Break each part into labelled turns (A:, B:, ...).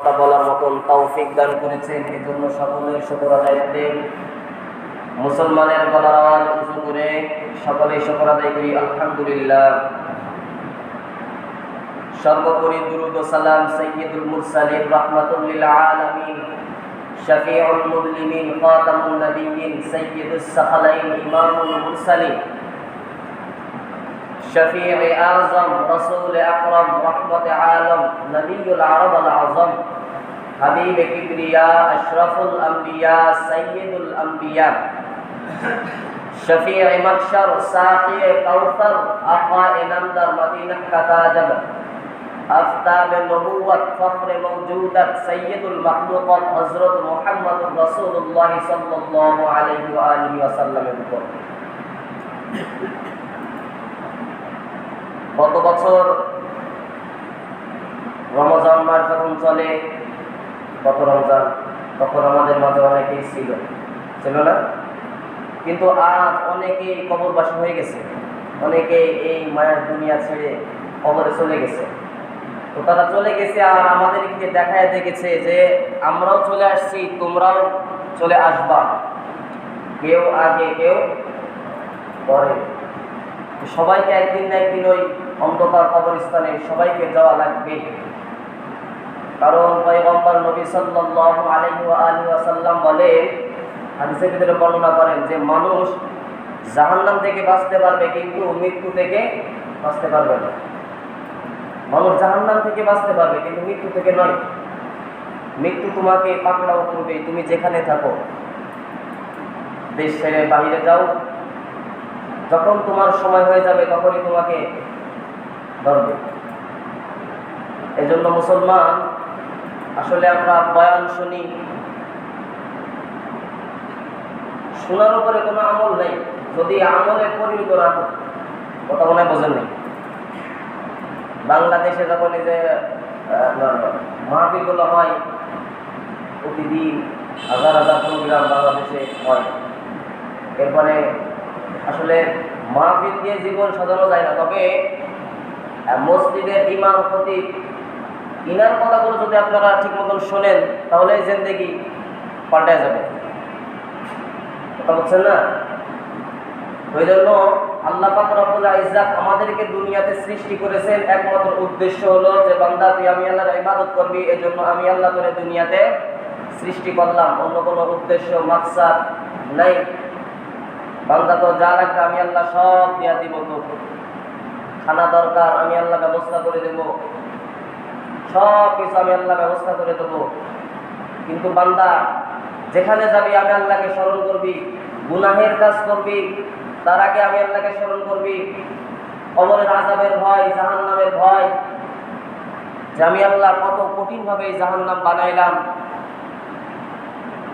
A: কথা বলার মতন তৌফিক দান করেছেন, এজন্য সকলের শুকর আদায় করে মুসলমানের গলার আওয়াজ উঁচু করে সকলে শুকর আদায় করি আলহামদুলিল্লাহ। সর্বোপরি দুরূদ ও সালাম সাইয়্যিদুল মুরসালিন রাহমাতুল লিল আলামিন শাফিউল মুজলিমিন খাতামুন নবিয়্যিন সাইয়্যিদুস সাকালাইন ইমামুল মুরসালিন শফিউ আযম রাসূল আকরাম রাহমাতে আলম নবিয়ুল আরব আল আযম হাবিব কিবরিয়া আশরাফুল আম্বিয়া সাইয়্যিদুল আম্বিয়া শফিউ মাহশর সাকি কাউসার আকা ইনামদার মদিনা কা তাজব আফতাব নবুওয়াত ফখরে মওজুদাত সাইয়্যিদুল মাখলুকাত হযরত মুহাম্মদুর রাসূলুল্লাহ সাল্লাল্লাহু আলাইহি ওয়া আলিহি ওয়াসাল্লামের উপর গত বছর রমজান মাস যখন চলে, গত রমজান, তখন আমাদের মাঝে অনেকেই ছিল না, কিন্তু আজ অনেকেই কবরবাসী হয়ে গেছে, অনেকেই এই মায়ার দুনিয়া ছেড়ে কবরে চলে গেছে। তো তারা চলে গেছে আর আমাদেরকে দেখায় দেখেছে যে আমরাও চলে আসছি, তোমরাও চলে আসবা, কেউ আগে কেউ পরে, সবাইকে একদিন না একদিন ওই অন্ধকার কবরস্থানে সবাইকে যাওয়া লাগবে। কারণ পয়গম্বর নবী সাল্লাল্লাহু আলাইহি ওয়া আলিহি ওয়াসাল্লাম বলে, হাদিসের ভিতরে বর্ণনা করেন যে মানুষ জাহান্নাম থেকে বাঁচতে পারবে কিন্তু মৃত্যু থেকে বাঁচতে পারবে না। মানুষ জাহান্নাম থেকে বাঁচতে পারবে কিন্তু মৃত্যু থেকে নয়। মৃত্যু তোমাকে পাকড়াও করবে, তুমি যেখানে থাকো, দেশ ছেড়ে বাইরে যাও, যখন তোমার সময় হয়ে যাবে তখনই তোমাকে ধরবে। এজন্য মুসলমান, আসলে আমরা বয়ান শুনি, শোনার উপরে কোনো আমল নেই, যদি আমলে পরিণত না হয়, কথা মনে বোঝেন নেই। বাংলাদেশে যখন এই যে মাহফিলগুলো হয়, প্রতিদিন হাজার হাজার প্রোগ্রাম বাংলাদেশে হয়, এরপরে আসলে মাহফিল দিয়ে জীবন সাজানো যায় না। তবে মসজিদের ইমাম খতিব ইনার কথাগুলো যদি আপনারা ঠিক মতন শোনেন তাহলে জিন্দেগি পাল্টায় যাবে, কথা বলছেন না? ওই জন্য আল্লাহ পাক রব্বুল ইজ্জত আমাদেরকে দুনিয়াতে সৃষ্টি করেছেন, একমাত্র উদ্দেশ্য হলো যে বান্দা তুই আমি আল্লাহর ইবাদত করবি, এজন্য আমি আল্লাহ করে দুনিয়াতে সৃষ্টি করলাম, অন্য কোনো উদ্দেশ্য মাকসাদ নাই। বান্দা তো যা লাগবে আমি আল্লাহ সব দিয়া দিব, তো খানা দরকার আমি আল্লাহ ব্যবস্থা করে দেব, সব কিছু আমি আল্লাহ ব্যবস্থা করে দেব। কিন্তু বান্দা যেখানে যাবি আমি আল্লাহকে স্মরণ করবি, গুনাহের কাজ করবি তার আগে আমি আল্লাহকে স্মরণ করবি, কবরের আযাবের ভয়, জাহান্নামের ভয়, যে আমি আল্লাহ কত কঠিন ভাবে জাহান্নাম বানাইলাম।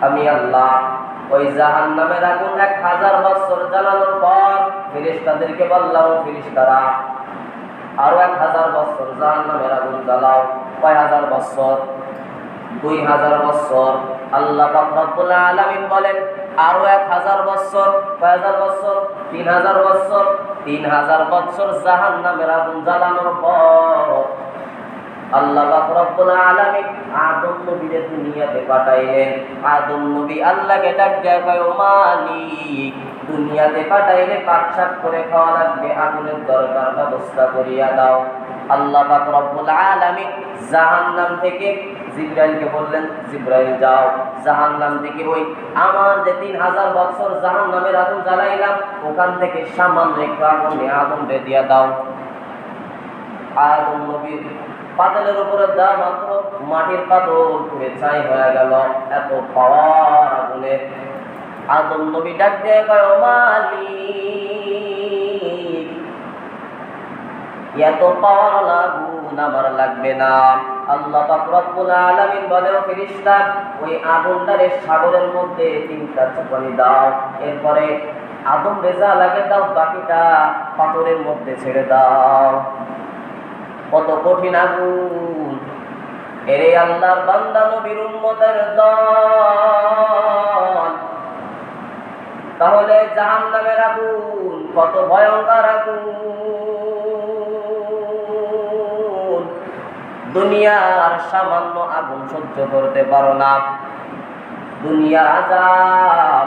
A: আমি আল্লাহ ওই জাহান্নামের আগুন 1000 বছর জ্বালানোর পর ফেরেশতাদেরকে বললাম, ফেরেশতারা আরো 1000 বছর জাহান্নামের আগুন জ্বালাও। কয় হাজার বছর? 2000 বছর। আল্লাহ পাক রব্বুল আলামিন বলেন আরো 1000 বছর। কয় হাজার বছর? 3000 বছর। 3000 বছর জাহান্নামের আগুন জ্বালানোর পর আল্লাহ পাক রব্বুল আলামিন আদম নবীকে দুনিয়াতে পাঠাইলেন। আদম নবী আল্লাহকে ডাক দেয়া কয়, ও মালিক, দুনিয়াতে পাঠাইলে পাকশাক করে খাওয়া লাগবে, আগুনের দরকার ব্যবস্থা করিয়া দাও। আল্লাহ পাক রব্বুল আলামিন জাহান্নাম থেকে জিবরাইলকে বললেন, জিবরাইল যাও জাহান্নাম থেকে ওই আমার যে 3000 বছর জাহান্নামের আগুন জ্বালাইলাম ওখান থেকে সামান্য একটু আগুন আদমকে দিয়া দাও। আদম নবীর পাতলের উপরে দা মাত্র মাটির পাতল পুড়ে ছাই হয়ে গেল, এত পাওয়ার আগুনের। আদম নবী ডাক দিয়ে কয়, ও মালিক, এত পাওয়ার আগুন আমার লাগবে না। আল্লাহ পাক রব্বুল আলামিন বলে, ও ফেরেশতা, ওই আগুনটারে সাগরের মধ্যে 3টা চুপানি দাও, এরপরে আদম রেজা লাগে দাও, বাকিটা পাথরের মধ্যে ছেড়ে দাও। কত কঠিন আগুন! এরে আল্লাহর বান্দা নবীর উম্মতের দল, তাহলে জাহান্নামের আগুন কত ভয়ঙ্কর আগুন! দুনিয়ার সামান্য আগুন সহ্য করতে পারো না, দুনিয়ার আযাব।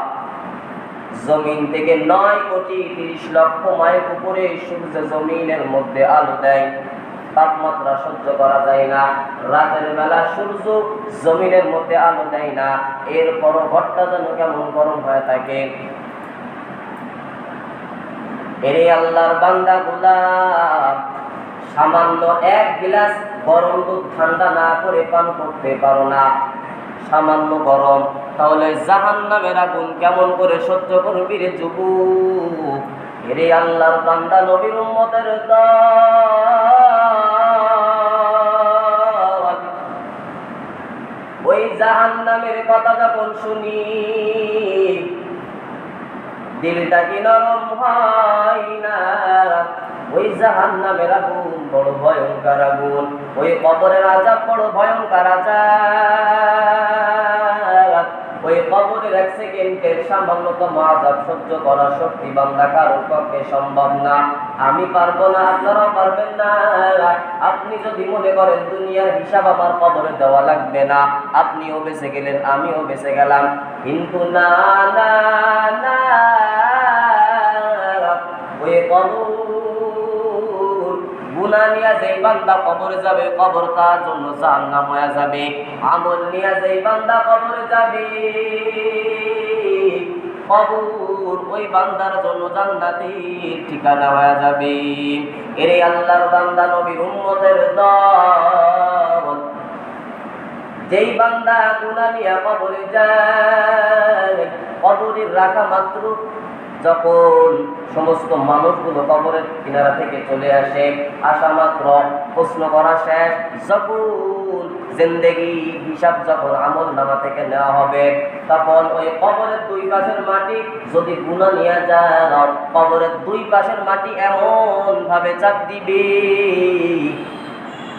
A: জমিন থেকে 9,30,00,000 মাইল উপরে সূর্য জমিনের মধ্যে আলো দেয়, তাপমাত্রা সহ্য করা যায় না। রাতের বেলা সূর্য জমিনের মধ্যে আলো দেয় না, এরপরও ঘরটা যেন কেমন গরম হয়ে থাকে। এরে আল্লাহর বান্দাগুলা, সামান্য 1 গ্লাস গরম দুধ ঠান্ডা না করে পান করতে পারো না, সামান্য গরম, তাহলে জাহান্নামের আগুন কেমন করে সহ্য করবি রে যুবক? এরে আল্লাহর বান্দা নবীর উম্মতের দল, ওই জাহান্নামের কথা যখন শুনি দিলটা কি নরম হয় না? ওই জাহান্নামের আগুন বড় ভয়ঙ্কর আগুন, ওই কবরের আযাব বড় ভয়ঙ্কর আযাব। ওই কবরের 1 সেকেন্ডের সামান্যতম আযাব সহ্য করা শক্তি বান্দা কারোর পক্ষে সম্ভব না। আমি পারবো না, আপনারাও পারবেন না। আপনি যদি মনে করেন দুনিয়ার হিসাব আমার কবরে দেওয়া লাগবে না, আপনিও বেঁচে গেলেন, আমিও বেঁচে গেলাম, কিন্তু না না না, ওই কবর গুনাহ নিয়ে যেই বান্দা কবরে যাবে, কবর তার জন্য জাহান্নাম হয়ে যাবে। আমল নিয়ে যেই বান্দা কবরে যাবে, কবর ওই বান্দার জন্য জান্নাতের ঠিকানা হয়ে যাবে। এরে আল্লাহর বান্দা নবীর উম্মতের দল, যেই বান্দা গুনাহ নিয়ে কবরে যায়, কবরের রাখা মাত্র যখন সমস্ত মানুষগুলো কবরের কিনারা থেকে চলে আসে, আসা মাত্র প্রশ্ন করা শেষ, যখন জিন্দেগি হিসাব যখন আমল নামা থেকে নেওয়া হবে, তখন ওই কবরের 2 পাশের মাটি যদি গুনাহ নিয়ে যায়, কবরের 2 পাশের মাটি এমন ভাবে চাপ দিবে,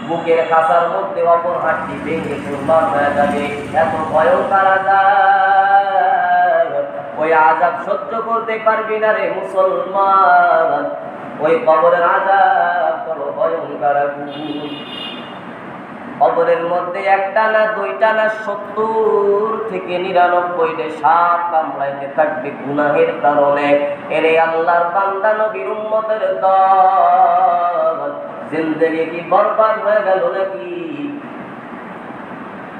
A: বুকের খাঁচার মধ্যে অপর হাড়টি ভেঙে চুরমার হয়ে যাবে। এত ভয়ঙ্কর আযাব, ওই আযাব সহ্য করতে পারবি না রে মুসলমান। ওই কবরের আযাব বড় ভয়ঙ্কর আগুন। কবরের মধ্যে 1টা না 2টা না 70 থেকে 99টা সাপ কামড়াইতে থাকবে গুনাহের কারণে। এরে আল্লাহর বান্দা নবীর উম্মতের দল, জিন্দেগি কি বরবাদ হয়ে গেল নাকি?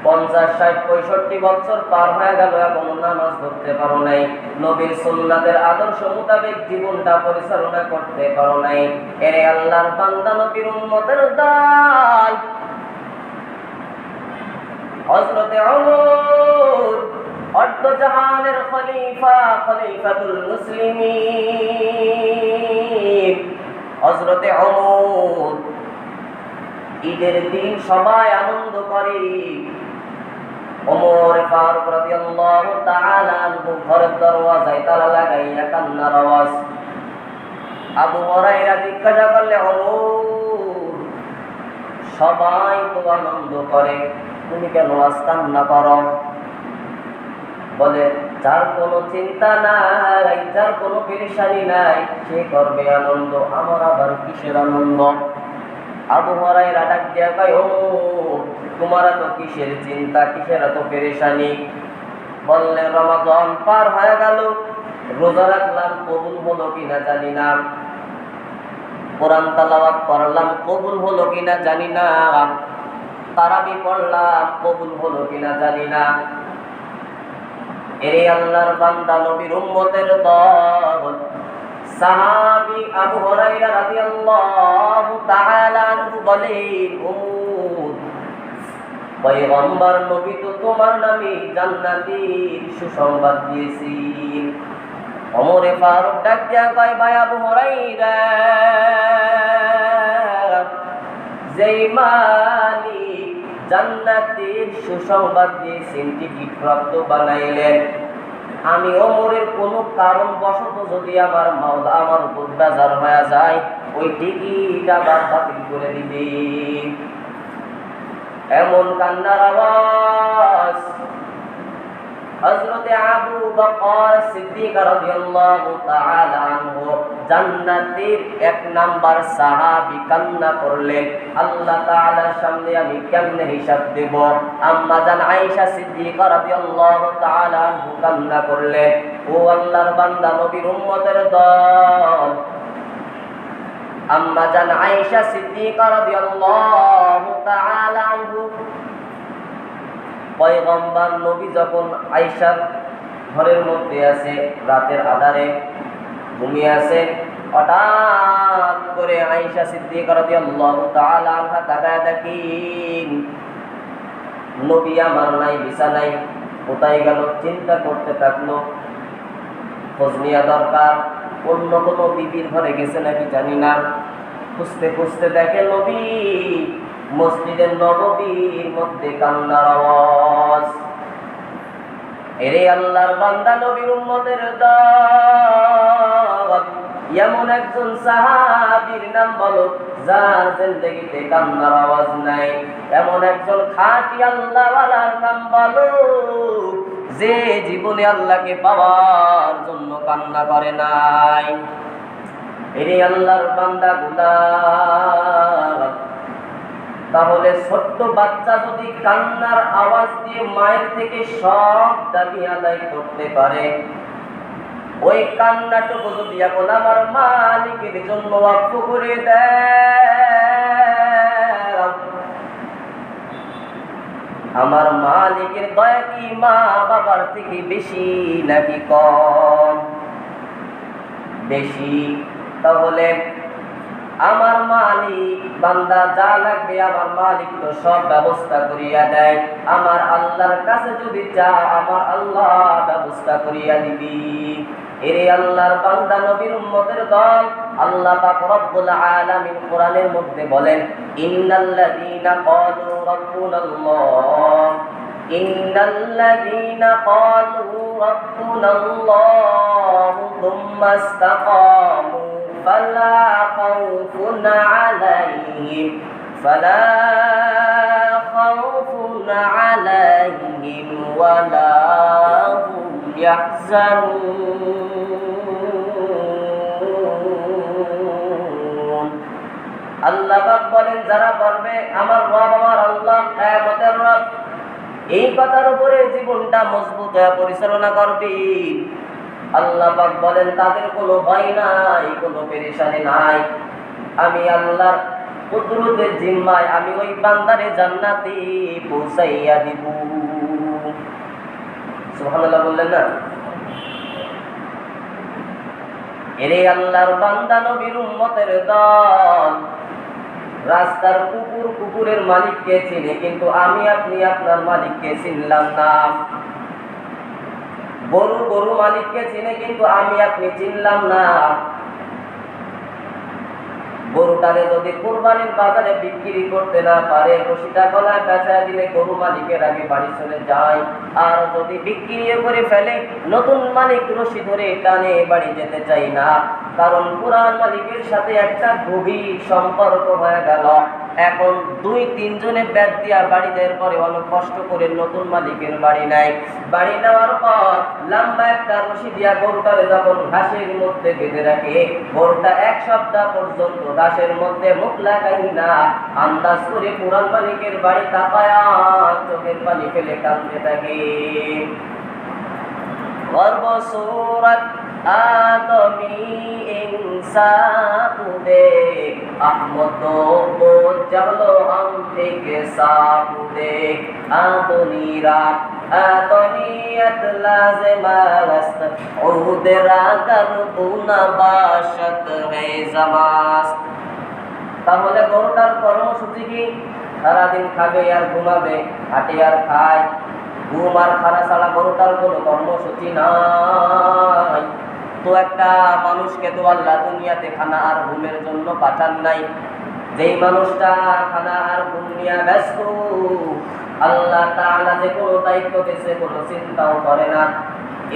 A: 50, 60, 65 বছর পার হয়ে গেল, এখনো নামাজ পড়তে পারো নাই, নবীর সুন্নাতের আদর্শ মোতাবেক জীবনটা পরিচালনা করতে পারো নাই। এরে আল্লাহর বান্দা নবীর উম্মতের দল, হযরতে ওমর অর্ধ জাহানের খলিফা, খলিফাতুল মুসলিমিন, হযরতে ওমর ঈদের দিন সবাই আনন্দ করে। ওমর ফারুক রাদিয়াল্লাহু তাআলা আনহু ঘরের দরওয়াজায় তালা লাগাইয়া কান্নার আওয়াজ। আবু হুরায়রা জিজ্ঞাসা করলে, ওমর সবাই তো আনন্দ করে, তুমি কেন আজ কান্না করো? বলে, যার কোনো চিন্তা নাই, যার কোনো পেরেশানি নাই, সে করবে আনন্দ, আমার আবার কিসের আনন্দ? আবু হুরায়রা ডাক দিয়া কয়, ও তোমার তো কিসের চিন্তা, কিসের এত পেরেশানি? বললে, রমাদান পার হয়ে গেল, রোজা রাখলাম, কবুল হলো কিনা জানি না, কোরআন তেলাওয়াত করলাম, কবুল হলো কিনা জানি না, তারাবি পড়লাম, কবুল হলো কিনা জানি না। এরে আল্লাহর বান্দা নবীর উম্মতের দল, সাহাবী আবু হুরায়রা রাদিয়াল্লাহু তাআলা আনহু বলেন, ওমর পয়গম্বর নবী তো তোমার নামে জান্নাতের সুসংবাদ দিয়েছেন। ওমরে ফারুক ডাক দিয়া কয়, ভাই আবু হুরায়রা, যেই মালিক জান্নাতের সুসংবাদ দিয়েছেন, টিকিট প্রাপ্ত বানাইলেন, আমি ওমরের কোনো কারণ বশত যদি আমার মাওলা আমার উপর বেজার হয়ে যায়, ওই টিকিট আবার বাতিল করে দিবে। এমন কান্নার আওয়াজ হযরতে আবু বকর সিদ্দিক রাদিয়াল্লাহু তাআলা আনহু জান্নাতের 1 নাম্বার সাহাবী কান্না করলেন, আল্লাহ তাআলার সামনে আমি কেমনে হিসাব দেব? আম্মা জান আয়েশা সিদ্দিকা রাদিয়াল্লাহু তাআলা আনহু কান্না করলেন, ও আল্লাহর বান্দা নবীর উম্মতের দল। আম্মা জান আয়েশা সিদ্দিকা রাদিয়াল্লাহু তাআলা আনহু পয়গম্বর নবী যখন আয়েশার ঘরের মধ্যে আছে, রাতের আধারে ঘুমিয়ে আছে, হঠাৎ করে আয়েশা সিদ্দিকা রাদিয়াল্লাহু তাআলা আনহা তাকায় দেখেন নবী আমার নাই, বিছানায় কোথায় গেল? চিন্তা করতে থাকলো, খোঁজ নেওয়া দরকার, অন্য কোনো বিবির ঘরে গেছে নাকি জানি না। খুঁজতে খুঁজতে দেখে নবী মসজিদে নববীর মধ্যে কান্নার আওয়াজ। এরে আল্লাহর বান্দা নবীর উম্মতের দল, এমন একজন সাহাবীর নাম বলো যার জিন্দেগিতে কান্নার আওয়াজ নাই। এমন একজন খাঁটি আল্লাহওয়ালার নাম বলো যে জীবনে আল্লাহকে পাওয়ার জন্য কান্না করে নাই। এরে আল্লাহর বান্দা গুলাম, তাহলে ছোট্ট বাচ্চা যদি কান্নার আওয়াজ দিয়ে মায়ের থেকে সব দাবি আদায় করতে পারে, ওই কান্নাটুকু যদি এখন আমার মালিকের জন্য ওয়াকফ করে দেয়, আমার মালিকের দয়া কি মা বাবার থেকে বেশি নাকি কম? বেশি। তাহলে আমার মালিক বান্দা যা লাগবে আমার মালিক তো সব ব্যবস্থা করিয়া দেয়। আমার আল্লাহর কাছে যদি চা আমার আল্লাহ ব্যবস্থা করিয়া দিবি। এরে আল্লাহর বান্দা নবীর উম্মতের দল, আল্লাহ পাক রব্বুল আলামিন কোরআনের মধ্যে বলেন, ইন্নাল্লাযীনা ক্বালু রাব্বুনাল্লাহ ইন্নাল্লাযীনা ক্বালু রাব্বুনাল্লাহ থুম্মা ইসতাকামু فلا خوف عليهم ولا هم يحزنون। আল্লাহ পাক বলেন, যারা বলবে আমার রব আমার আল্লাহ কিয়ামতের রব, এই কথার উপরে জীবনটা মজবুত হয়ে পরিচালনা করবে। আল্লাহ পাক বলেন তাদের কোনো ভয় নাই, কোনো পেরেশানি নাই। আমি আল্লাহর কুদরতের জিম্মায় আমি ওই বান্দারে জান্নাতে পৌঁছাইয়া দিব। সুবহানাল্লাহ বললেন না? এরে আল্লাহর বান্দা নবীর উম্মতের দল, রাস্তার কুকুর কুকুরের মালিককে চিনে, কিন্তু আমি আপনি আপনার মালিককে চিনলাম না। গরু গরু মালিককে চিনে, কিন্তু আমি আপনি চিনলাম না। গরুটারে যদি কুরবানির বাজারে বিক্রি করতে না পারে, রশিটা গলায় পেঁচায় দিলে গরু মালিকের আগে বাড়ি চলে যায়। আর যদি বিক্রি করে ফেলে, নতুন মালিক রশি ধরে টানে বাড়ি যেতে চাই না, কারণ পুরান মালিকের সাথে একটা গভীর সম্পর্ক হয়ে গেল। এখন 2-3 জনে ব্যাগ দিয়া বাড়ি দেওয়ার পরে অনেক কষ্ট করে নতুন মালিকের বাড়ি নেয়। বাড়ি নেওয়ার পর লম্বা একটা রশি দিয়া গরুটারে যখন ঘাসের মধ্যে বেঁধে রাখে, গরুটা 1 সপ্তাহ পর্যন্ত ঘাসের মধ্যে মুখ লাগাই না, আন্দাজ করে পুরান মালিকের বাড়ি তাকায়া চোখের পানি ফেলে কাঁদতে থাকে। গর্ব সুরত আদমি इंसान देख अहमद को चलो हम एक साथ देख आदनीरा आदनीयत लाज़िमा वस्त उदरा कर बुना बाशत है जमास। তাহলে গরুটার কর্মসূচি কি? সারাদিন খাবে আর ঘুমাবে, হাঁটে আর খায়। ঘুম আর খানা ছাড়া গরুটার কোনো কর্মসূচি নাই। তো একটা মানুষকে তো আল্লাহ দুনিয়াতে খানা আর ঘুমের জন্য পাঠান নাই। যেই মানুষটা খানা আর ঘুম নিয়ে ব্যস্ত, আল্লাহ তাআলা যে কোনো দায়িত্ব দিয়েছে কোনো চিন্তাও করে না।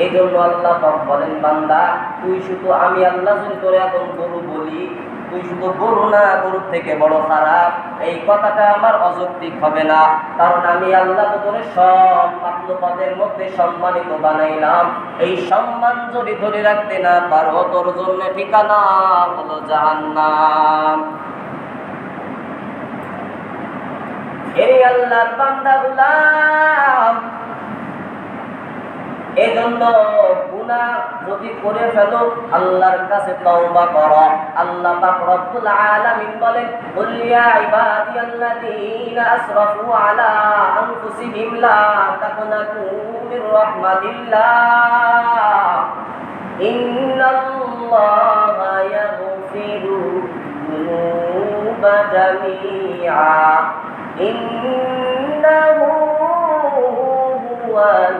A: এই জন্য আল্লাহ পাক বলেন, বান্দা তুই শুধু আমি আল্লাহ যদি তোরে এখন গরু বলি, তুই শুধু গরু না, গরুর থেকে বড় খারাপ, এই কথাটা আমার অযৌক্তিক হবে না। কারণ আমি আল্লাহ তোরে সব মাখলুকাতের মধ্যে সম্মানিত বানাইলাম। এই সম্মান যদি ধরে রাখতে না পারো, তোর জন্য ঠিকানা হলো জাহান্নাম। এই আল্লাহর বান্দাগুলা, এজন্য গুনাহ যদি করে ফেলো আল্লাহর কাছে তওবা করো। আল্লাহ পাক রব্বুল আলামিন বলেন, কুল ইয়া ইবাদিয়াল্লাযীনা আসরাফু আলা আনফুসিহিম লা তাকনাতু মির রাহমাতিল্লাহ ইন্নাল্লাহা ইয়াগফিরু যুনুবা জামিআ ইন্নাহু হুয়াল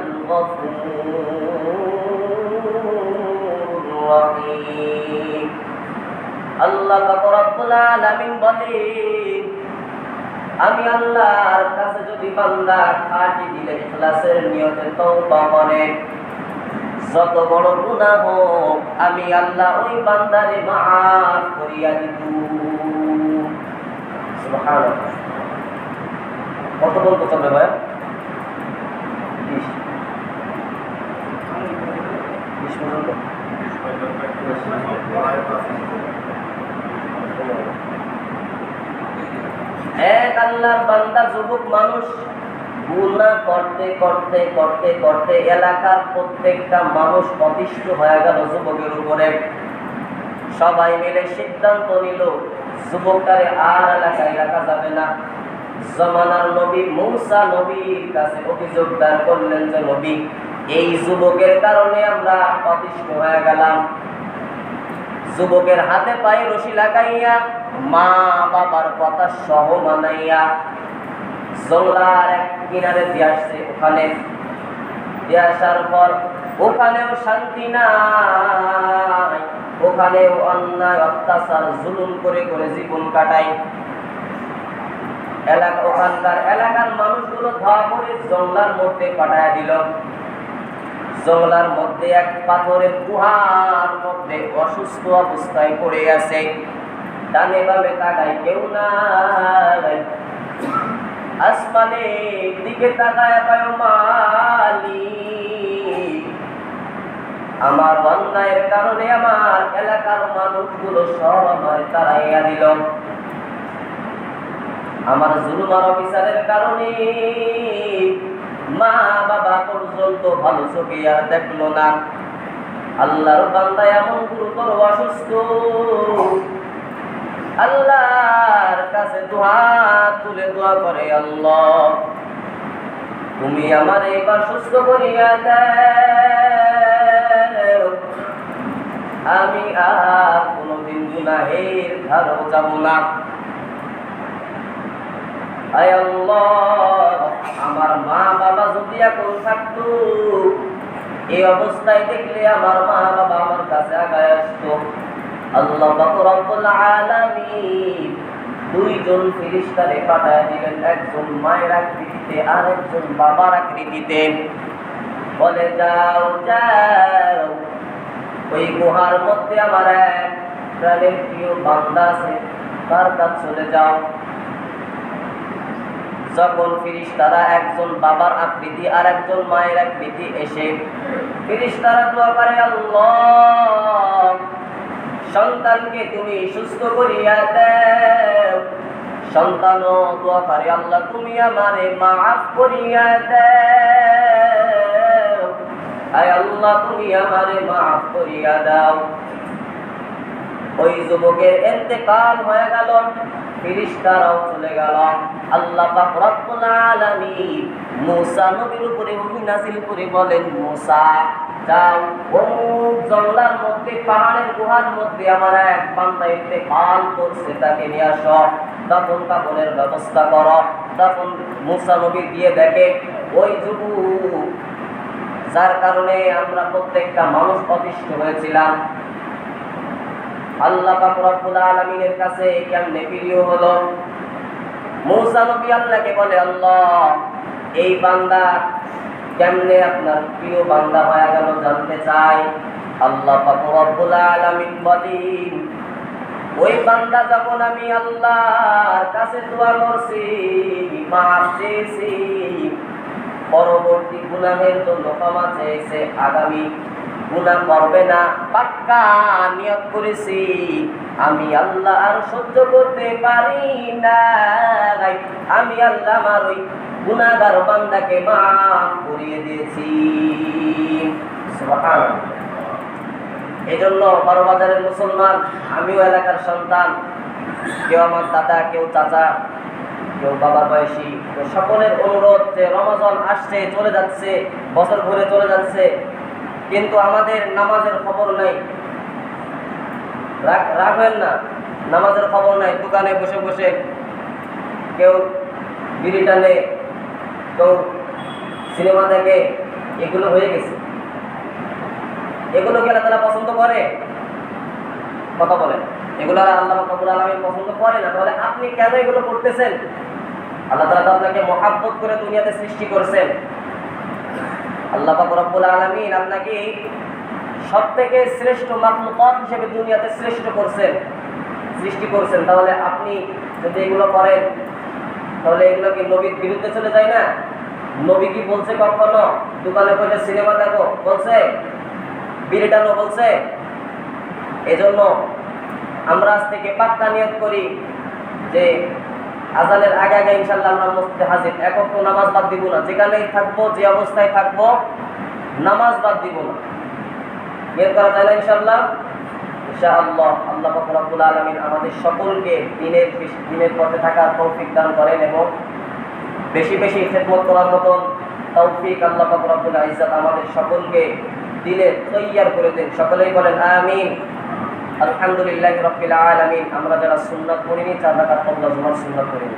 A: আল্লাহ রাব্বুল আলামিন বলেন, আমি আল্লাহর কাছে যদি বান্দা খাঁটি দিলে ইখলাসের নিয়তে তওবা করে, যত বড় গুনাহ হোক আমি আল্লাহ ওই বান্দারে মাফ করিয়া দিব। সুবহানাল্লাহ। কত বলতে চলবে ভাই? 20 পর্যন্ত। এক আল্লাহর বান্দা যুবক মানুষ গুনাহ করতে করতে করতে করতে এলাকার প্রত্যেকটা মানুষ অতিষ্ঠ হয়ে গেল যুবকের উপরে। সবাই মিলে সিদ্ধান্ত নিল যুবকটারে আর এলাকায় রাখা যাবে না। জমানার নবী মূসা নবীর কাছে অভিযোগ দায়ের করলেন যে, নবী, এই যুবকের কারণে আমরা অতিষ্ঠ হয়ে গেলাম। যুবকের হাতে পায়ে রশি লাগাইয়া মা বাবার কথা সহ মানাইয়া জঙ্গলার এক কিনারে দিয়ে আসছে। ওখানে দিয়ে আসার পর ওখানেও শান্তি নাই, ওখানেও অন্যায় অত্যাচার জুলুম করে করে জীবন কাটাই। ওখানকার এলাকার মানুষগুলো ধোয়া করে জঙ্গলার মধ্যে পাঠায় দিল। জঙ্গলার মধ্যে এক পাথরের গুহার মধ্যে অসুস্থ অবস্থায় পড়ে আছে। ডানে বামে তাকায় কেউ নাই। আসমানের দিকে তাকায় পায়, মালিক, আমার অন্যায়ের কারণে আমার এলাকার মানুষগুলো সব আমার তাড়াইয়া দিল। আমার জুলুম আর অফিসারের কারণে মা বাবা পর্যন্ত ভালো চোখে আর দেখলো না। আল্লাহর বান্দা এমন গুরুতর অসুস্থ, আল্লাহর কাছে দুহাত তুলে দোয়া করে, আল্লাহ তুমি আমার এবার সুস্থ করিয়া দাও, আমি আর কোনদিন গুনাহের ধারও যাব না। আয় আল্লাহ, আমার মা বাবা যদি এখন থাকতো, এই অবস্থায় দেখলে আমার মা বাবা আমার কাছে আগায় আসতো। আল্লাহ রব্বুল আলামিন দুইজন ফেরেশতারে পাঠায় দিলেন, একজন মায়ের আকৃতিতে আর একজন বাবার আকৃতিতে। বলে, যাও যাও, ওই গুহার মধ্যে আমার এক প্রাণের প্রিয় বান্দা আছে, তার কাছে চলে যাও। যখন ফেরেশতারা একজন বাবার আকৃতি আর একজন মায়ের আকৃতি এসে ফেরেশতারা দোয়া করে, আল্লাহ সন্তানকে তুমি সুস্থ করিয়া দাও। সন্তানও দোয়া করে, আল্লাহ তুমি আমারে মাফ করিয়া দাও, আয় আল্লাহ তুমি আমারে মাফ করিয়া দাও। ওই যুবকের ইন্তেকাল হয়ে গেল, ফেরেশতারাও চলে গেল। আল্লাহ পাক রব্বুল আলামিন মূসা নবীর উপরে ওহী নাযিল করে বলেন, মূসা যাও, অমুক জঙ্গলার মধ্যে পাহাড়ের গুহার মধ্যে আমার এক বান্দা ইন্তেকাল করছে, তাকে নিয়ে আসো, দাফন কাফনের ব্যবস্থা করো। তখন মূসা নবী দিয়ে দেখে ওই যুবক যার কারণে আমরা প্রত্যেকটা মানুষ অতিষ্ঠ হয়েছিলাম, আল্লাহ পাক রব্বুল আলামিনের কাছে কেমনে প্রিয় হলো। মূসা নবী আল্লাহকে বলে, আল্লাহ এই বান্দা কেমনে আপনার প্রিয় বান্দা হয়ে গেল জানতে চাই। আল্লাহ পাক রব্বুল আলামিন বলেন, ওই বান্দা যখন আমি আল্লাহর কাছে দোয়া করছি, মাফ চেয়েছি, পরবর্তী গুনাহের জন্য ক্ষমা চেয়েছে, আগামী গুনাহ করবে না পাক্কা নিয়ত করেছি, আমি আল্লাহ আর সহ্য করতে পারি না, আমি আল্লাহ আমার ওই গুনাহগার বান্দাকে মাফ করিয়ে দিয়েছি। সুবহানাল্লাহ। এই জন্য বড়বাজারের মুসলমান, আমিও এলাকার সন্তান, কেউ আমার দাদা, কেউ চাচা, কেউ বাবার বয়সী, তো সকলের অনুরোধ যে রমজান আসছে, চলে যাচ্ছে, বছর ঘুরে চলে যাচ্ছে, কিন্তু আমাদের নামাজের খবর নাই। রাখবেন না, নামাজের খবর নাই। দোকানে বসে বসে কেউ বিড়ি টানে, কেউ সিনেমা দেখে, এগুলো হয়ে গেছে। এগুলো কি আল্লাহ তাআলা পছন্দ করে? কথা বলেন, এগুলো আল্লাহ রাব্বুল আলামিন পছন্দ করে না। তাহলে আপনি কেন এগুলো করতেছেন? আল্লাহ তাআলা আপনাকে মহব্বত করে দুনিয়াতে সৃষ্টি করেছেন। আল্লাহ পাক রব্বুল আলামিন আপনাকে সবথেকে শ্রেষ্ঠ মাখলুকাত হিসেবে দুনিয়াতে সৃষ্টি করছেন। তাহলে আপনি যদি এগুলো করেন, তাহলে এগুলো কি নবীর বিরুদ্ধে চলে যায় না? নবী কি বলছে কখনো দোকানে বসে সিনেমা দেখো বলছে? বিড়ি টানো বলছে? এজন্য আমরা আজ থেকে পাক্কা নিয়ত করি যে আজানের আগে আগে ইনশাআল্লাহ আমরা মসজিদে হাজির। এক ওয়াক্ত নামাজ বাদ দিব না, যেখানেই থাকবো, যে অবস্থায় থাকবো, নামাজ বাদ দিব না। নিয়ত করা যায় না ইনশাআল্লাহ? ইনশাআল্লাহ আল্লাহ পাক রব্বুল আলামিন আমাদের সকলকে দিনের পথে থাকার তৌফিক দান করেন এবং বেশি বেশি খেদমত করার মতন তৌফিক আল্লাহ পাক রব্বুল ইজ্জত আমাদের সকলকে দিলে তৈয়ার করে দেন। সকলেই বলেন আমিন। আলহামদুলিল্লাহি রাব্বিল আলামিন। আমরা যারা সুন্নাত পড়িনি, 4 রাকাত কবলা জুমার সুন্নাত পড়িনি।